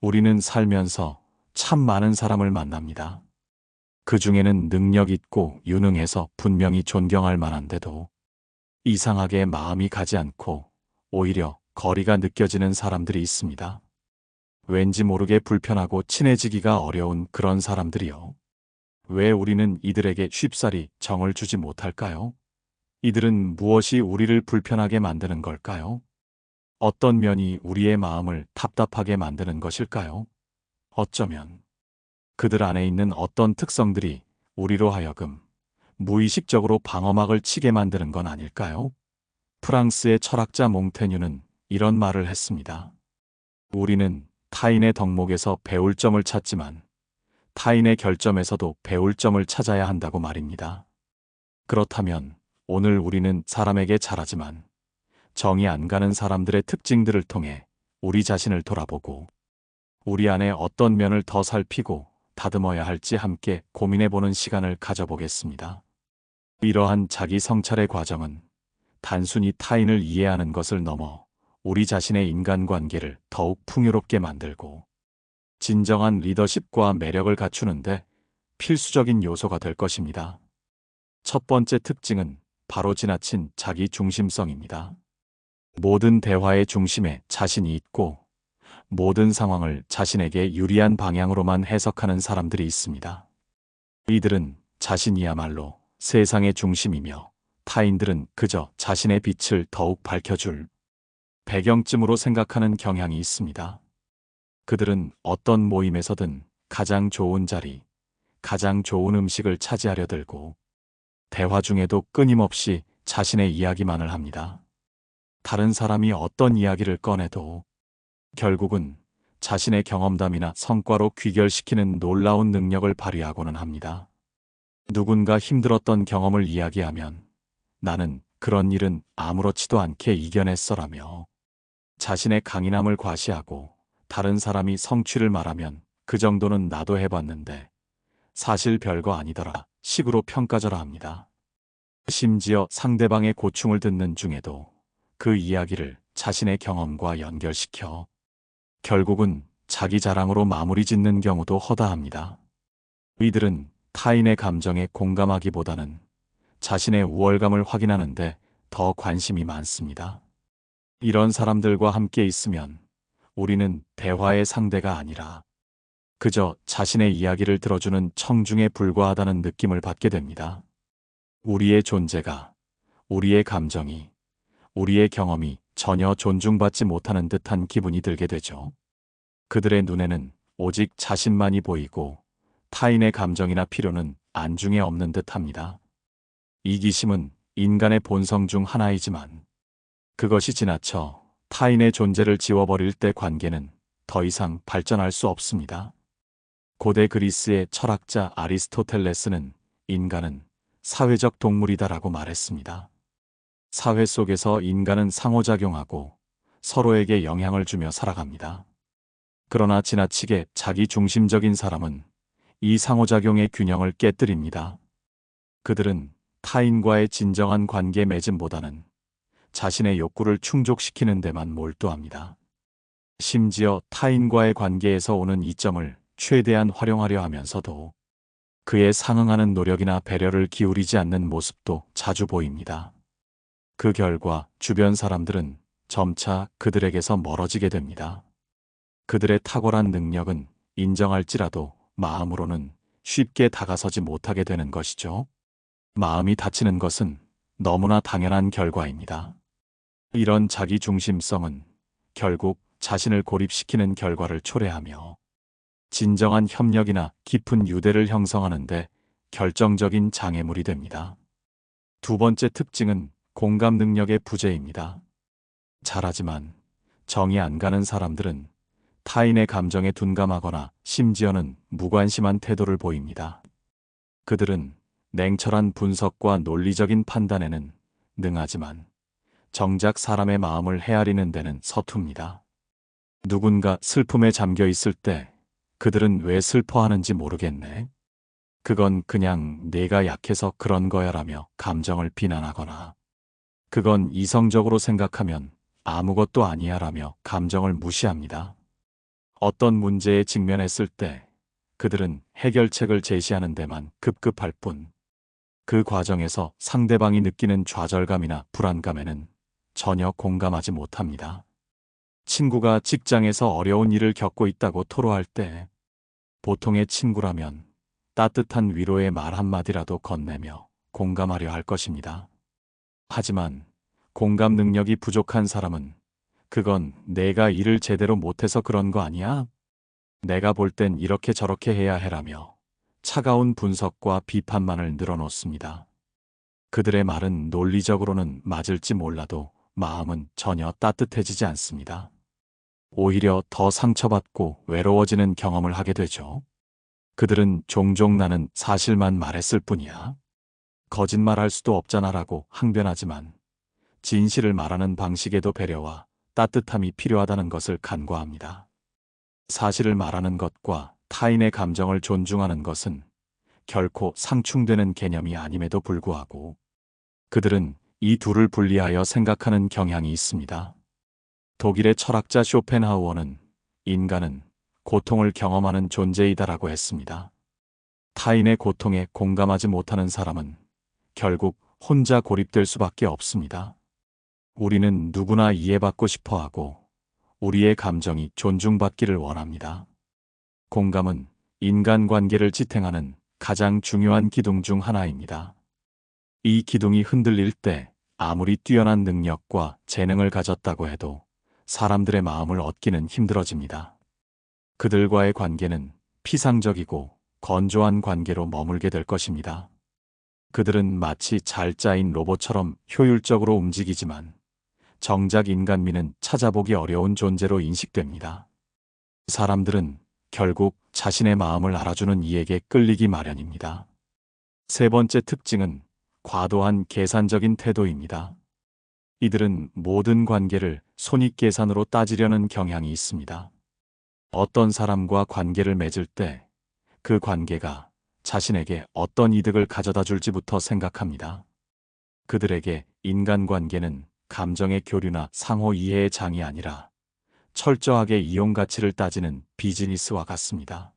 우리는 살면서 참 많은 사람을 만납니다. 그 중에는 능력 있고 유능해서 분명히 존경할 만한데도 이상하게 마음이 가지 않고 오히려 거리가 느껴지는 사람들이 있습니다. 왠지 모르게 불편하고 친해지기가 어려운 그런 사람들이요. 왜 우리는 이들에게 쉽사리 정을 주지 못할까요? 이들은 무엇이 우리를 불편하게 만드는 걸까요? 어떤 면이 우리의 마음을 답답하게 만드는 것일까요? 어쩌면 그들 안에 있는 어떤 특성들이 우리로 하여금 무의식적으로 방어막을 치게 만드는 건 아닐까요? 프랑스의 철학자 몽테뉴는 이런 말을 했습니다. 우리는 타인의 덕목에서 배울 점을 찾지만 타인의 결점에서도 배울 점을 찾아야 한다고 말입니다. 그렇다면 오늘 우리는 사람에게 잘하지만 정이 안 가는 사람들의 특징들을 통해 우리 자신을 돌아보고 우리 안에 어떤 면을 더 살피고 다듬어야 할지 함께 고민해보는 시간을 가져보겠습니다. 이러한 자기 성찰의 과정은 단순히 타인을 이해하는 것을 넘어 우리 자신의 인간관계를 더욱 풍요롭게 만들고 진정한 리더십과 매력을 갖추는데 필수적인 요소가 될 것입니다. 첫 번째 특징은 바로 지나친 자기 중심성입니다. 모든 대화의 중심에 자신이 있고 모든 상황을 자신에게 유리한 방향으로만 해석하는 사람들이 있습니다. 이들은 자신이야말로 세상의 중심이며 타인들은 그저 자신의 빛을 더욱 밝혀줄 배경쯤으로 생각하는 경향이 있습니다. 그들은 어떤 모임에서든 가장 좋은 자리, 가장 좋은 음식을 차지하려 들고 대화 중에도 끊임없이 자신의 이야기만을 합니다. 다른 사람이 어떤 이야기를 꺼내도 결국은 자신의 경험담이나 성과로 귀결시키는 놀라운 능력을 발휘하고는 합니다. 누군가 힘들었던 경험을 이야기하면 나는 그런 일은 아무렇지도 않게 이겨냈어라며 자신의 강인함을 과시하고 다른 사람이 성취를 말하면 그 정도는 나도 해봤는데 사실 별거 아니더라 식으로 평가절하 합니다. 심지어 상대방의 고충을 듣는 중에도 그 이야기를 자신의 경험과 연결시켜 결국은 자기 자랑으로 마무리 짓는 경우도 허다합니다. 이들은 타인의 감정에 공감하기보다는 자신의 우월감을 확인하는데 더 관심이 많습니다. 이런 사람들과 함께 있으면 우리는 대화의 상대가 아니라 그저 자신의 이야기를 들어주는 청중에 불과하다는 느낌을 받게 됩니다. 우리의 존재가, 우리의 감정이, 우리의 경험이 전혀 존중받지 못하는 듯한 기분이 들게 되죠. 그들의 눈에는 오직 자신만이 보이고 타인의 감정이나 필요는 안중에 없는 듯합니다. 이기심은 인간의 본성 중 하나이지만 그것이 지나쳐 타인의 존재를 지워버릴 때 관계는 더 이상 발전할 수 없습니다. 고대 그리스의 철학자 아리스토텔레스는 인간은 사회적 동물이다라고 말했습니다. 사회 속에서 인간은 상호작용하고 서로에게 영향을 주며 살아갑니다. 그러나 지나치게 자기 중심적인 사람은 이 상호작용의 균형을 깨뜨립니다. 그들은 타인과의 진정한 관계 맺음보다는 자신의 욕구를 충족시키는 데만 몰두합니다. 심지어 타인과의 관계에서 오는 이점을 최대한 활용하려 하면서도 그에 상응하는 노력이나 배려를 기울이지 않는 모습도 자주 보입니다. 그 결과 주변 사람들은 점차 그들에게서 멀어지게 됩니다. 그들의 탁월한 능력은 인정할지라도 마음으로는 쉽게 다가서지 못하게 되는 것이죠. 마음이 다치는 것은 너무나 당연한 결과입니다. 이런 자기 중심성은 결국 자신을 고립시키는 결과를 초래하며 진정한 협력이나 깊은 유대를 형성하는데 결정적인 장애물이 됩니다. 두 번째 특징은 공감 능력의 부재입니다. 잘하지만 정이 안 가는 사람들은 타인의 감정에 둔감하거나 심지어는 무관심한 태도를 보입니다. 그들은 냉철한 분석과 논리적인 판단에는 능하지만 정작 사람의 마음을 헤아리는 데는 서툽니다. 누군가 슬픔에 잠겨 있을 때 그들은 왜 슬퍼하는지 모르겠네. 그건 그냥 내가 약해서 그런 거야라며 감정을 비난하거나 그건 이성적으로 생각하면 아무것도 아니야라며 감정을 무시합니다. 어떤 문제에 직면했을 때 그들은 해결책을 제시하는 데만 급급할 뿐, 그 과정에서 상대방이 느끼는 좌절감이나 불안감에는 전혀 공감하지 못합니다. 친구가 직장에서 어려운 일을 겪고 있다고 토로할 때 보통의 친구라면 따뜻한 위로의 말 한마디라도 건네며 공감하려 할 것입니다. 하지만 공감 능력이 부족한 사람은 그건 내가 일을 제대로 못해서 그런 거 아니야? 내가 볼 땐 이렇게 저렇게 해야 해라며 차가운 분석과 비판만을 늘어놓습니다. 그들의 말은 논리적으로는 맞을지 몰라도 마음은 전혀 따뜻해지지 않습니다. 오히려 더 상처받고 외로워지는 경험을 하게 되죠. 그들은 종종 나는 사실만 말했을 뿐이야, 거짓말할 수도 없잖아라고 항변하지만 진실을 말하는 방식에도 배려와 따뜻함이 필요하다는 것을 간과합니다. 사실을 말하는 것과 타인의 감정을 존중하는 것은 결코 상충되는 개념이 아님에도 불구하고 그들은 이 둘을 분리하여 생각하는 경향이 있습니다. 독일의 철학자 쇼펜하우어는 인간은 고통을 경험하는 존재이다라고 했습니다. 타인의 고통에 공감하지 못하는 사람은 결국 혼자 고립될 수밖에 없습니다. 우리는 누구나 이해받고 싶어 하고 우리의 감정이 존중받기를 원합니다. 공감은 인간관계를 지탱하는 가장 중요한 기둥 중 하나입니다. 이 기둥이 흔들릴 때 아무리 뛰어난 능력과 재능을 가졌다고 해도 사람들의 마음을 얻기는 힘들어집니다. 그들과의 관계는 피상적이고 건조한 관계로 머물게 될 것입니다. 그들은 마치 잘 짜인 로봇처럼 효율적으로 움직이지만 정작 인간미는 찾아보기 어려운 존재로 인식됩니다. 사람들은 결국 자신의 마음을 알아주는 이에게 끌리기 마련입니다. 세 번째 특징은 과도한 계산적인 태도입니다. 이들은 모든 관계를 손익계산으로 따지려는 경향이 있습니다. 어떤 사람과 관계를 맺을 때 그 관계가 자신에게 어떤 이득을 가져다 줄지부터 생각합니다. 그들에게 인간관계는 감정의 교류나 상호 이해의 장이 아니라 철저하게 이용 가치를 따지는 비즈니스와 같습니다.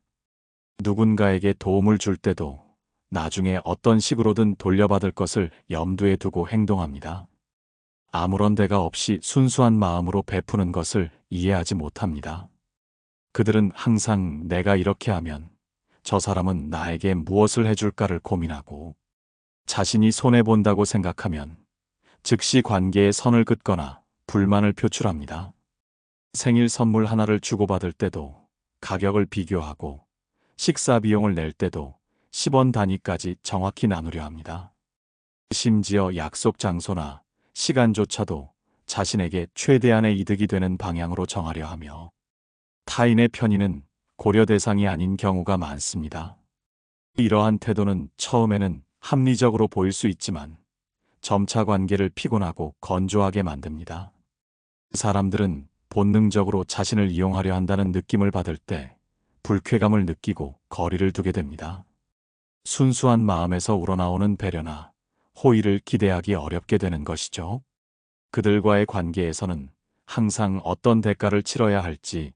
누군가에게 도움을 줄 때도 나중에 어떤 식으로든 돌려받을 것을 염두에 두고 행동합니다. 아무런 대가 없이 순수한 마음으로 베푸는 것을 이해하지 못합니다. 그들은 항상 내가 이렇게 하면 저 사람은 나에게 무엇을 해줄까를 고민하고 자신이 손해본다고 생각하면 즉시 관계에 선을 긋거나 불만을 표출합니다. 생일 선물 하나를 주고받을 때도 가격을 비교하고 식사 비용을 낼 때도 10원 단위까지 정확히 나누려 합니다. 심지어 약속 장소나 시간조차도 자신에게 최대한의 이득이 되는 방향으로 정하려 하며 타인의 편의는 고려 대상이 아닌 경우가 많습니다. 이러한 태도는 처음에는 합리적으로 보일 수 있지만 점차 관계를 피곤하고 건조하게 만듭니다. 사람들은 본능적으로 자신을 이용하려 한다는 느낌을 받을 때 불쾌감을 느끼고 거리를 두게 됩니다. 순수한 마음에서 우러나오는 배려나 호의를 기대하기 어렵게 되는 것이죠. 그들과의 관계에서는 항상 어떤 대가를 치러야 할지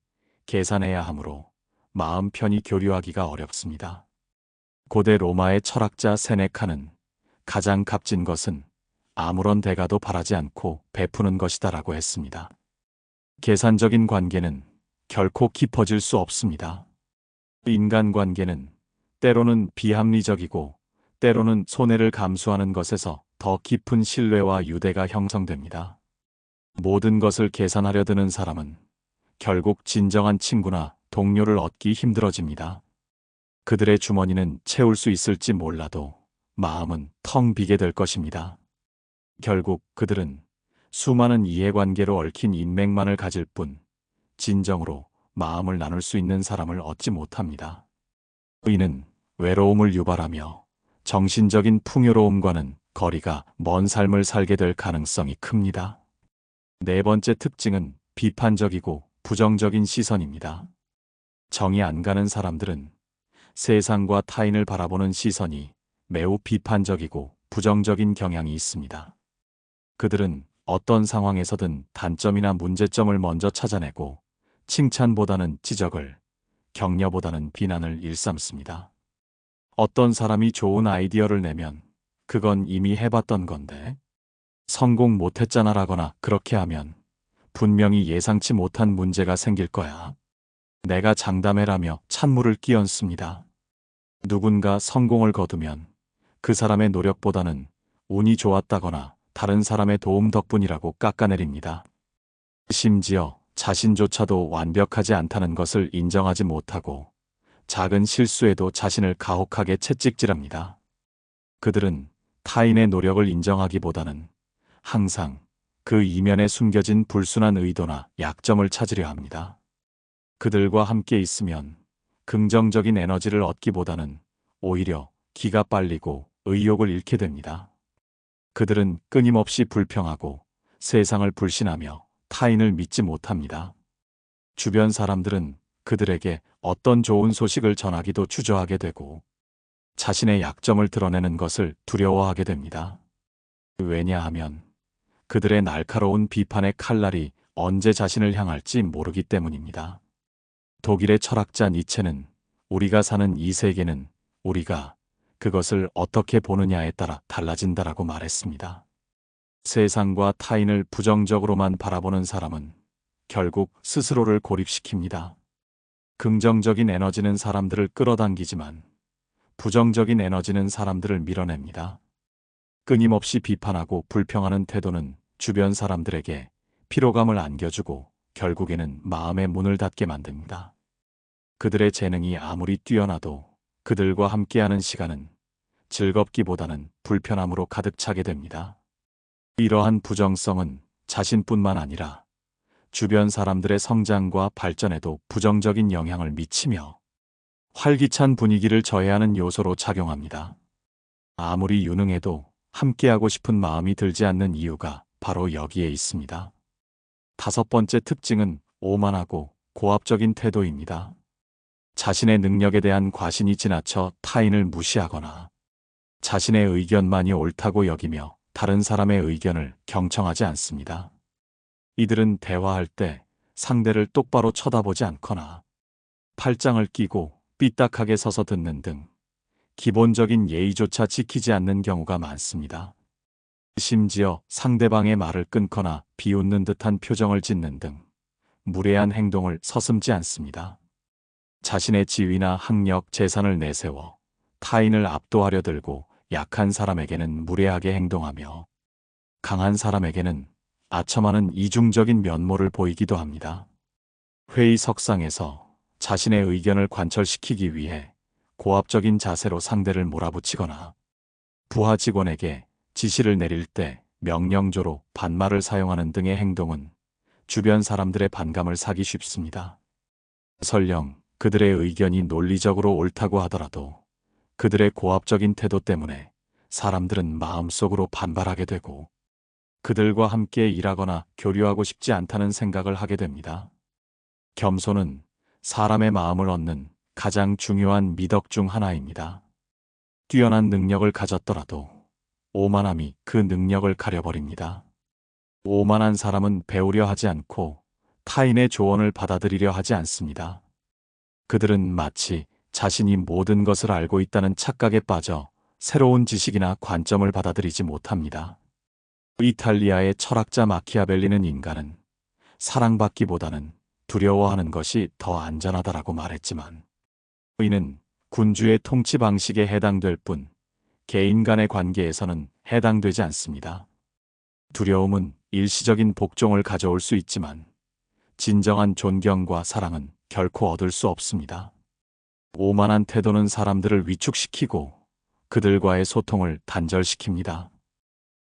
계산해야 하므로 마음 편히 교류하기가 어렵습니다. 고대 로마의 철학자 세네카는 가장 값진 것은 아무런 대가도 바라지 않고 베푸는 것이다라고 했습니다. 계산적인 관계는 결코 깊어질 수 없습니다. 인간관계는 때로는 비합리적이고 때로는 손해를 감수하는 것에서 더 깊은 신뢰와 유대가 형성됩니다. 모든 것을 계산하려 드는 사람은 결국 진정한 친구나 동료를 얻기 힘들어집니다. 그들의 주머니는 채울 수 있을지 몰라도 마음은 텅 비게 될 것입니다. 결국 그들은 수많은 이해관계로 얽힌 인맥만을 가질 뿐 진정으로 마음을 나눌 수 있는 사람을 얻지 못합니다. 이는 외로움을 유발하며 정신적인 풍요로움과는 거리가 먼 삶을 살게 될 가능성이 큽니다. 네 번째 특징은 비판적이고 부정적인 시선입니다. 정이 안 가는 사람들은 세상과 타인을 바라보는 시선이 매우 비판적이고 부정적인 경향이 있습니다. 그들은 어떤 상황에서든 단점이나 문제점을 먼저 찾아내고 칭찬보다는 지적을, 격려보다는 비난을 일삼습니다. 어떤 사람이 좋은 아이디어를 내면 그건 이미 해봤던 건데 성공 못했잖아라거나 그렇게 하면 분명히 예상치 못한 문제가 생길 거야. 내가 장담해라며 찬물을 끼얹습니다. 누군가 성공을 거두면 그 사람의 노력보다는 운이 좋았다거나 다른 사람의 도움 덕분이라고 깎아내립니다. 심지어 자신조차도 완벽하지 않다는 것을 인정하지 못하고 작은 실수에도 자신을 가혹하게 채찍질합니다. 그들은 타인의 노력을 인정하기보다는 항상 그 이면에 숨겨진 불순한 의도나 약점을 찾으려 합니다. 그들과 함께 있으면 긍정적인 에너지를 얻기보다는 오히려 기가 빨리고 의욕을 잃게 됩니다. 그들은 끊임없이 불평하고 세상을 불신하며 타인을 믿지 못합니다. 주변 사람들은 그들에게 어떤 좋은 소식을 전하기도 주저하게 되고 자신의 약점을 드러내는 것을 두려워하게 됩니다. 왜냐하면 그들의 날카로운 비판의 칼날이 언제 자신을 향할지 모르기 때문입니다. 독일의 철학자 니체는 우리가 사는 이 세계는 우리가 그것을 어떻게 보느냐에 따라 달라진다라고 말했습니다. 세상과 타인을 부정적으로만 바라보는 사람은 결국 스스로를 고립시킵니다. 긍정적인 에너지는 사람들을 끌어당기지만 부정적인 에너지는 사람들을 밀어냅니다. 끊임없이 비판하고 불평하는 태도는 주변 사람들에게 피로감을 안겨주고 결국에는 마음의 문을 닫게 만듭니다. 그들의 재능이 아무리 뛰어나도 그들과 함께하는 시간은 즐겁기보다는 불편함으로 가득 차게 됩니다. 이러한 부정성은 자신뿐만 아니라 주변 사람들의 성장과 발전에도 부정적인 영향을 미치며 활기찬 분위기를 저해하는 요소로 작용합니다. 아무리 유능해도 함께하고 싶은 마음이 들지 않는 이유가 바로 여기에 있습니다. 다섯 번째 특징은 오만하고 고압적인 태도입니다. 자신의 능력에 대한 과신이 지나쳐 타인을 무시하거나 자신의 의견만이 옳다고 여기며 다른 사람의 의견을 경청하지 않습니다. 이들은 대화할 때 상대를 똑바로 쳐다보지 않거나 팔짱을 끼고 삐딱하게 서서 듣는 등 기본적인 예의조차 지키지 않는 경우가 많습니다. 심지어 상대방의 말을 끊거나 비웃는 듯한 표정을 짓는 등 무례한 행동을 서슴지 않습니다. 자신의 지위나 학력, 재산을 내세워 타인을 압도하려 들고 약한 사람에게는 무례하게 행동하며 강한 사람에게는 아첨하는 이중적인 면모를 보이기도 합니다. 회의석상에서 자신의 의견을 관철시키기 위해 고압적인 자세로 상대를 몰아붙이거나 부하 직원에게 지시를 내릴 때 명령조로 반말을 사용하는 등의 행동은 주변 사람들의 반감을 사기 쉽습니다. 설령 그들의 의견이 논리적으로 옳다고 하더라도 그들의 고압적인 태도 때문에 사람들은 마음속으로 반발하게 되고 그들과 함께 일하거나 교류하고 싶지 않다는 생각을 하게 됩니다. 겸손은 사람의 마음을 얻는 가장 중요한 미덕 중 하나입니다. 뛰어난 능력을 가졌더라도 오만함이 그 능력을 가려버립니다. 오만한 사람은 배우려 하지 않고 타인의 조언을 받아들이려 하지 않습니다. 그들은 마치 자신이 모든 것을 알고 있다는 착각에 빠져 새로운 지식이나 관점을 받아들이지 못합니다. 이탈리아의 철학자 마키아벨리는 인간은 사랑받기보다는 두려워하는 것이 더 안전하다라고 말했지만 이는 군주의 통치 방식에 해당될 뿐 개인 간의 관계에서는 해당되지 않습니다. 두려움은 일시적인 복종을 가져올 수 있지만 진정한 존경과 사랑은 결코 얻을 수 없습니다. 오만한 태도는 사람들을 위축시키고 그들과의 소통을 단절시킵니다.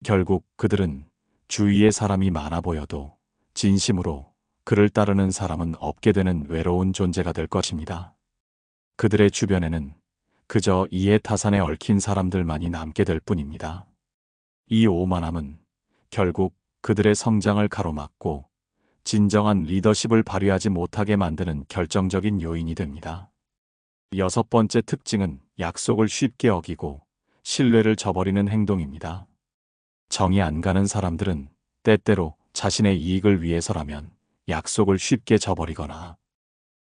결국 그들은 주위에 사람이 많아 보여도 진심으로 그를 따르는 사람은 없게 되는 외로운 존재가 될 것입니다. 그들의 주변에는 그저 이해타산에 얽힌 사람들만이 남게 될 뿐입니다. 이 오만함은 결국 그들의 성장을 가로막고 진정한 리더십을 발휘하지 못하게 만드는 결정적인 요인이 됩니다. 여섯 번째 특징은 약속을 쉽게 어기고 신뢰를 저버리는 행동입니다. 정이 안 가는 사람들은 때때로 자신의 이익을 위해서라면 약속을 쉽게 저버리거나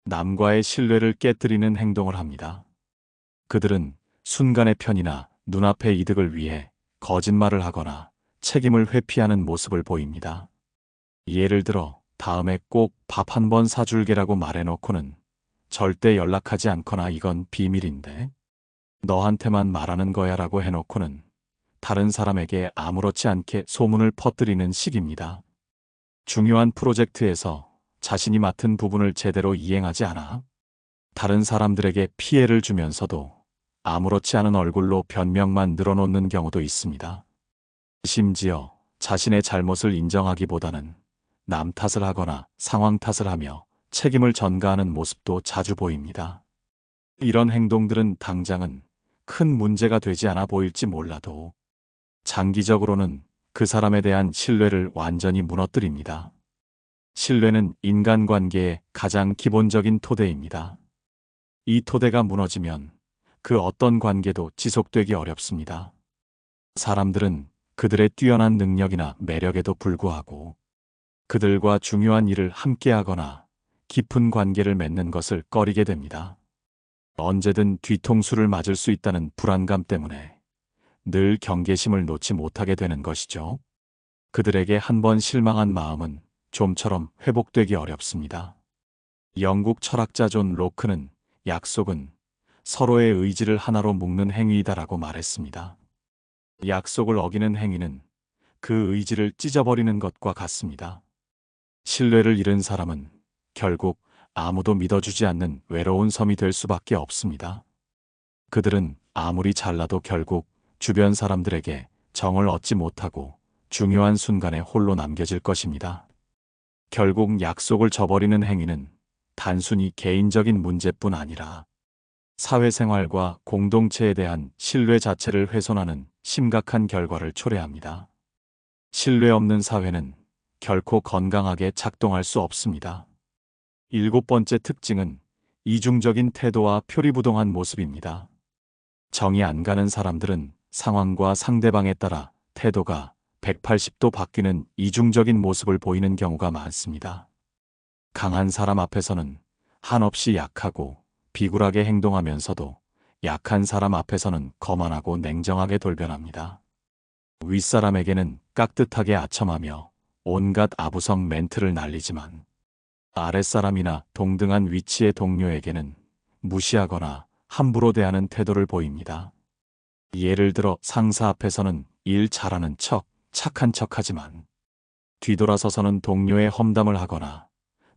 남과의 신뢰를 깨뜨리는 행동을 합니다. 그들은 순간의 편의나 눈앞의 이득을 위해 거짓말을 하거나 책임을 회피하는 모습을 보입니다. 예를 들어 다음에 꼭 밥 한 번 사줄게라고 말해놓고는 절대 연락하지 않거나 이건 비밀인데 너한테만 말하는 거야라고 해놓고는 다른 사람에게 아무렇지 않게 소문을 퍼뜨리는 식입니다. 중요한 프로젝트에서 자신이 맡은 부분을 제대로 이행하지 않아 다른 사람들에게 피해를 주면서도 아무렇지 않은 얼굴로 변명만 늘어놓는 경우도 있습니다. 심지어 자신의 잘못을 인정하기보다는 남 탓을 하거나 상황 탓을 하며 책임을 전가하는 모습도 자주 보입니다. 이런 행동들은 당장은 큰 문제가 되지 않아 보일지 몰라도 장기적으로는 그 사람에 대한 신뢰를 완전히 무너뜨립니다. 신뢰는 인간관계의 가장 기본적인 토대입니다. 이 토대가 무너지면 그 어떤 관계도 지속되기 어렵습니다. 사람들은 그들의 뛰어난 능력이나 매력에도 불구하고 그들과 중요한 일을 함께하거나 깊은 관계를 맺는 것을 꺼리게 됩니다. 언제든 뒤통수를 맞을 수 있다는 불안감 때문에 늘 경계심을 놓지 못하게 되는 것이죠. 그들에게 한 번 실망한 마음은 좀처럼 회복되기 어렵습니다. 영국 철학자 존 로크는 약속은 서로의 의지를 하나로 묶는 행위이다라고 말했습니다. 약속을 어기는 행위는 그 의지를 찢어버리는 것과 같습니다. 신뢰를 잃은 사람은 결국 아무도 믿어주지 않는 외로운 섬이 될 수밖에 없습니다. 그들은 아무리 잘나도 결국 주변 사람들에게 정을 얻지 못하고 중요한 순간에 홀로 남겨질 것입니다. 결국 약속을 저버리는 행위는 단순히 개인적인 문제뿐 아니라 사회생활과 공동체에 대한 신뢰 자체를 훼손하는 심각한 결과를 초래합니다. 신뢰 없는 사회는 결코 건강하게 작동할 수 없습니다. 7번째 특징은 이중적인 태도와 표리부동한 모습입니다. 정이 안 가는 사람들은 상황과 상대방에 따라 태도가 180도 바뀌는 이중적인 모습을 보이는 경우가 많습니다. 강한 사람 앞에서는 한없이 약하고 비굴하게 행동하면서도 약한 사람 앞에서는 거만하고 냉정하게 돌변합니다. 윗사람에게는 깍듯하게 아첨하며 온갖 아부성 멘트를 날리지만 아랫사람이나 동등한 위치의 동료에게는 무시하거나 함부로 대하는 태도를 보입니다. 예를 들어 상사 앞에서는 일 잘하는 척, 착한 척하지만 뒤돌아서서는 동료의 험담을 하거나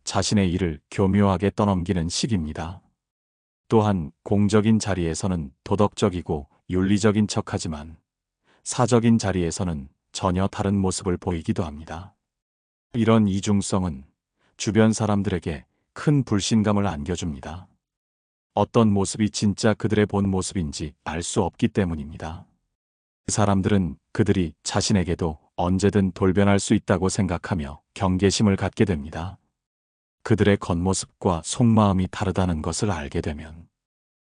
자신의 일을 교묘하게 떠넘기는 식입니다. 또한 공적인 자리에서는 도덕적이고 윤리적인 척하지만 사적인 자리에서는 전혀 다른 모습을 보이기도 합니다. 이런 이중성은 주변 사람들에게 큰 불신감을 안겨줍니다. 어떤 모습이 진짜 그들의 본 모습인지 알 수 없기 때문입니다. 사람들은 그들이 자신에게도 언제든 돌변할 수 있다고 생각하며 경계심을 갖게 됩니다. 그들의 겉모습과 속마음이 다르다는 것을 알게 되면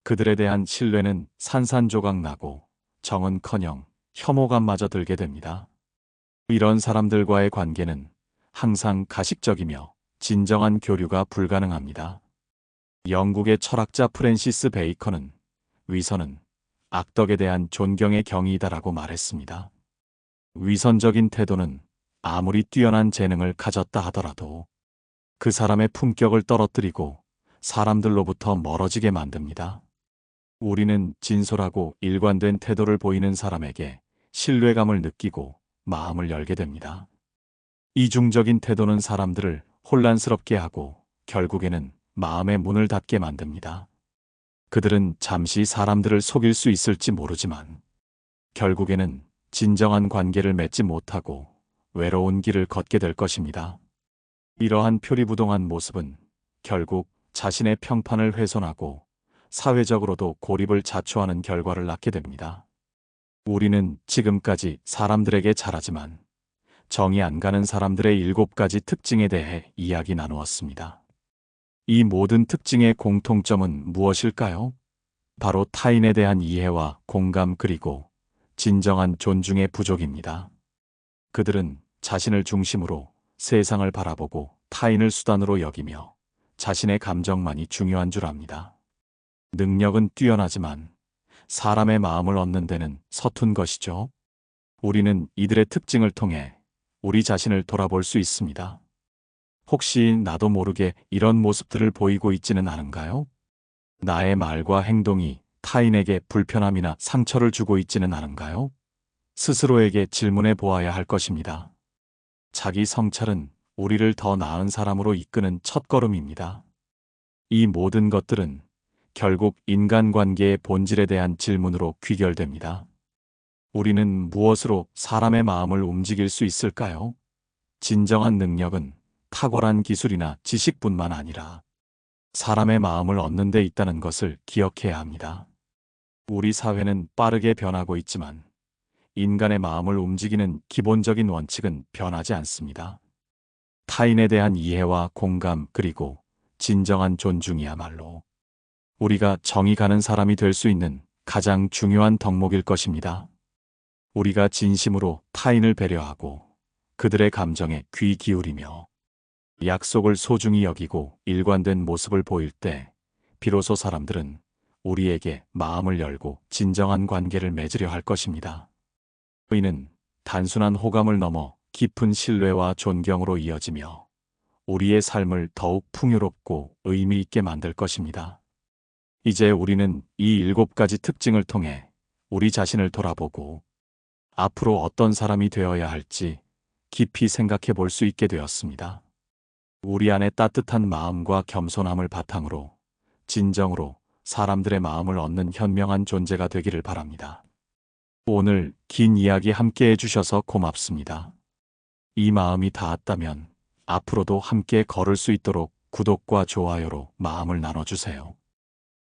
그들에 대한 신뢰는 산산조각 나고 정은커녕 혐오감마저 들게 됩니다. 이런 사람들과의 관계는 항상 가식적이며 진정한 교류가 불가능합니다. 영국의 철학자 프랜시스 베이컨은 위선은 악덕에 대한 존경의 경이이다라고 말했습니다. 위선적인 태도는 아무리 뛰어난 재능을 가졌다 하더라도 그 사람의 품격을 떨어뜨리고 사람들로부터 멀어지게 만듭니다. 우리는 진솔하고 일관된 태도를 보이는 사람에게 신뢰감을 느끼고 마음을 열게 됩니다. 이중적인 태도는 사람들을 혼란스럽게 하고 결국에는 마음의 문을 닫게 만듭니다. 그들은 잠시 사람들을 속일 수 있을지 모르지만 결국에는 진정한 관계를 맺지 못하고 외로운 길을 걷게 될 것입니다. 이러한 표리부동한 모습은 결국 자신의 평판을 훼손하고 사회적으로도 고립을 자초하는 결과를 낳게 됩니다. 우리는 지금까지 사람들에게 잘하지만 정이 안 가는 사람들의 7가지 특징에 대해 이야기 나누었습니다. 이 모든 특징의 공통점은 무엇일까요? 바로 타인에 대한 이해와 공감 그리고 진정한 존중의 부족입니다. 그들은 자신을 중심으로 세상을 바라보고 타인을 수단으로 여기며 자신의 감정만이 중요한 줄 압니다. 능력은 뛰어나지만 사람의 마음을 얻는 데는 서툰 것이죠. 우리는 이들의 특징을 통해 우리 자신을 돌아볼 수 있습니다. 혹시 나도 모르게 이런 모습들을 보이고 있지는 않은가요? 나의 말과 행동이 타인에게 불편함이나 상처를 주고 있지는 않은가요? 스스로에게 질문해 보아야 할 것입니다. 자기 성찰은 우리를 더 나은 사람으로 이끄는 첫걸음입니다. 이 모든 것들은 결국 인간관계의 본질에 대한 질문으로 귀결됩니다. 우리는 무엇으로 사람의 마음을 움직일 수 있을까요? 진정한 능력은 탁월한 기술이나 지식뿐만 아니라 사람의 마음을 얻는 데 있다는 것을 기억해야 합니다. 우리 사회는 빠르게 변하고 있지만 인간의 마음을 움직이는 기본적인 원칙은 변하지 않습니다. 타인에 대한 이해와 공감 그리고 진정한 존중이야말로 우리가 정이 가는 사람이 될 수 있는 가장 중요한 덕목일 것입니다. 우리가 진심으로 타인을 배려하고 그들의 감정에 귀 기울이며 약속을 소중히 여기고 일관된 모습을 보일 때 비로소 사람들은 우리에게 마음을 열고 진정한 관계를 맺으려 할 것입니다. 이는 단순한 호감을 넘어 깊은 신뢰와 존경으로 이어지며 우리의 삶을 더욱 풍요롭고 의미 있게 만들 것입니다. 이제 우리는 이 7가지 특징을 통해 우리 자신을 돌아보고 앞으로 어떤 사람이 되어야 할지 깊이 생각해 볼 수 있게 되었습니다. 우리 안에 따뜻한 마음과 겸손함을 바탕으로 진정으로 사람들의 마음을 얻는 현명한 존재가 되기를 바랍니다. 오늘 긴 이야기 함께 해주셔서 고맙습니다. 이 마음이 닿았다면 앞으로도 함께 걸을 수 있도록 구독과 좋아요로 마음을 나눠주세요.